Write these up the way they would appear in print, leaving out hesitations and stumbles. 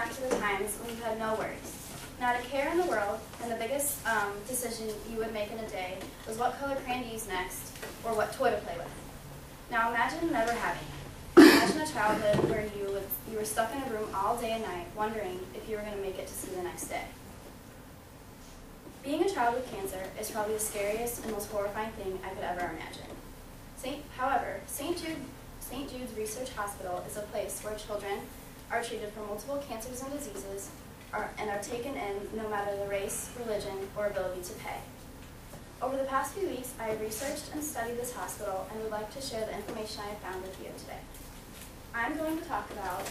back to the times when you had no worries, not a care in the world, and the biggest decision you would make in a day was what color crayon to use next or what toy to play with. Now imagine never having it. Imagine a childhood where you were stuck in a room all day and night wondering if you were going to make it to see the next day. Being a child with cancer is probably the scariest and most horrifying thing I could ever imagine. However, St. Jude's Research Hospital is a place where children are treated for multiple cancers and diseases and are taken in no matter the race, religion, or ability to pay. Over the past few weeks, I have researched and studied this hospital and would like to share the information I have found with you today. I'm going to talk about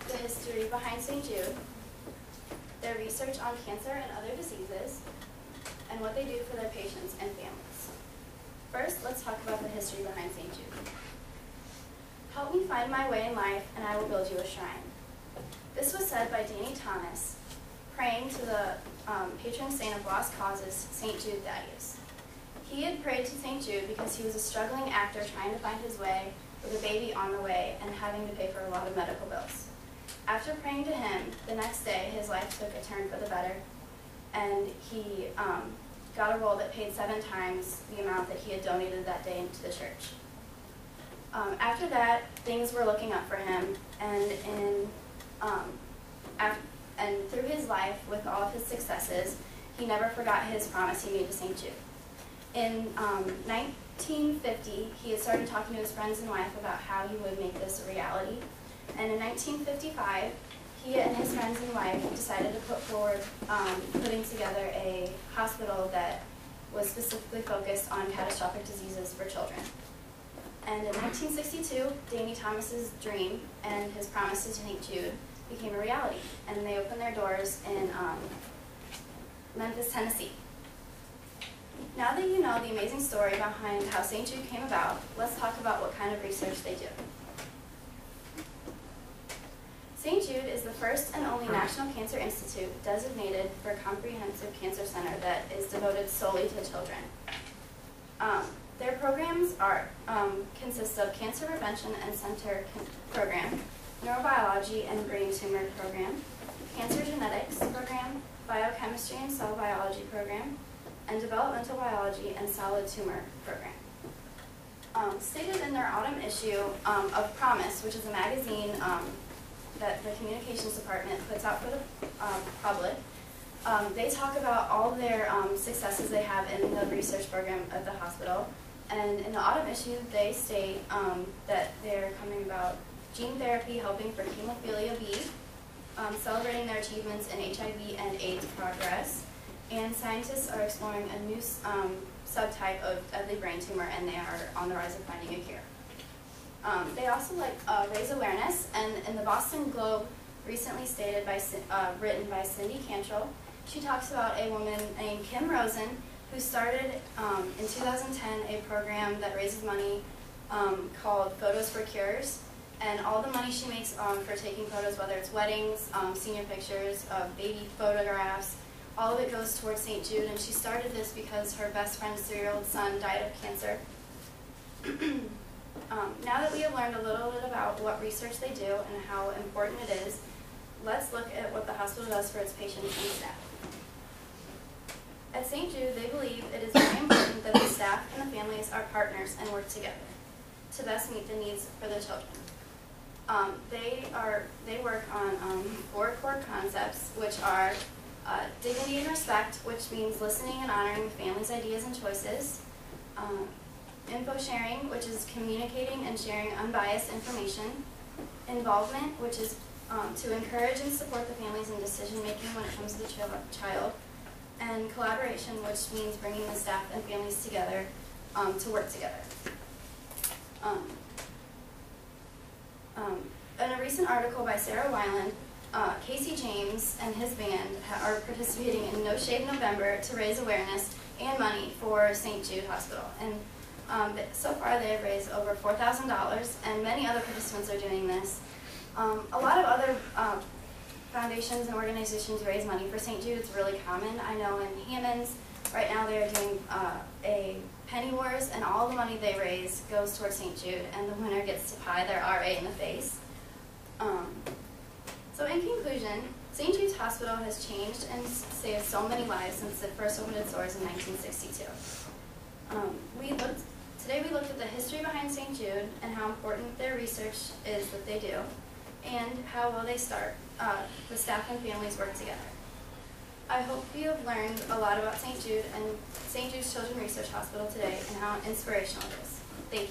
the history behind St. Jude, their research on cancer and other diseases, and what they do for their patients and families. First, let's talk about the history behind St. Jude. Help me find my way in life, and I will build you a shrine. This was said by Danny Thomas, praying to the patron saint of lost causes, St. Jude Thaddeus. He had prayed to St. Jude because he was a struggling actor trying to find his way with a baby on the way and having to pay for a lot of medical bills. After praying to him, the next day his life took a turn for the better, and he got a role that paid 7 times the amount that he had donated that day into the church. After that, things were looking up for him, and through his life, with all of his successes, he never forgot his promise he made to St. Jude. In 1950, he had started talking to his friends and wife about how he would make this a reality, and in 1955, he and his friends and wife decided to put forward putting together a hospital that was specifically focused on catastrophic diseases for children. And in 1962, Danny Thomas's dream and his promise to St. Jude became a reality, and they opened their doors in Memphis, Tennessee. Now that you know the amazing story behind how St. Jude came about, let's talk about what kind of research they do. St. Jude is the first and only National Cancer Institute designated for a comprehensive cancer center that is devoted solely to children. Their programs consist of Cancer Prevention and Center Program, Neurobiology and Brain Tumor Program, Cancer Genetics Program, Biochemistry and Cell Biology Program, and Developmental Biology and Solid Tumor Program. Stated in their autumn issue of Promise, which is a magazine that the Communications Department puts out for the public, they talk about all their successes they have in the research program at the hospital. And in the autumn issue, they state that they're coming about gene therapy helping for hemophilia B, celebrating their achievements in HIV and AIDS progress, and scientists are exploring a new subtype of deadly brain tumor, and they are on the rise of finding a cure. They also raise awareness, and in the Boston Globe, recently written by Cindy Cantrell, she talks about a woman named Kim Rosen who started in 2010 a program that raises money called Photos for Cures, and all the money she makes for taking photos, whether it's weddings, senior pictures, baby photographs, all of it goes towards St. Jude, and she started this because her best friend's 3-year-old son died of cancer. Now that we have learned a little bit about what research they do and how important it is, let's look at what the hospital does for its patients and staff. At St. Jude, they believe it is very important that the staff and the families are partners and work together to best meet the needs for the children. They work on 4 core concepts, which are dignity and respect, which means listening and honoring the family's ideas and choices. Info sharing, which is communicating and sharing unbiased information. Involvement, which is to encourage and support the families in decision making when it comes to the child. And collaboration, which means bringing the staff and families together to work together. In a recent article by Sarah Weiland, Casey James and his band are participating in No Shave November to raise awareness and money for St. Jude Hospital. And so far they have raised over $4,000, and many other participants are doing this. A lot of other foundations and organizations raise money for St. Jude. It's really common. I know in Hammond's, right now they are doing a Penny Wars, and all the money they raise goes towards St. Jude, and the winner gets to pie their RA in the face. So in St. Jude's Hospital has changed and saved so many lives since it first opened its doors in 1962. Today we looked at the history behind St. Jude and how important their research is that they do, and how well the staff and families work together. I hope you have learned a lot about St. Jude and St. Jude's Children's Research Hospital today and how inspirational it is. Thank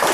you.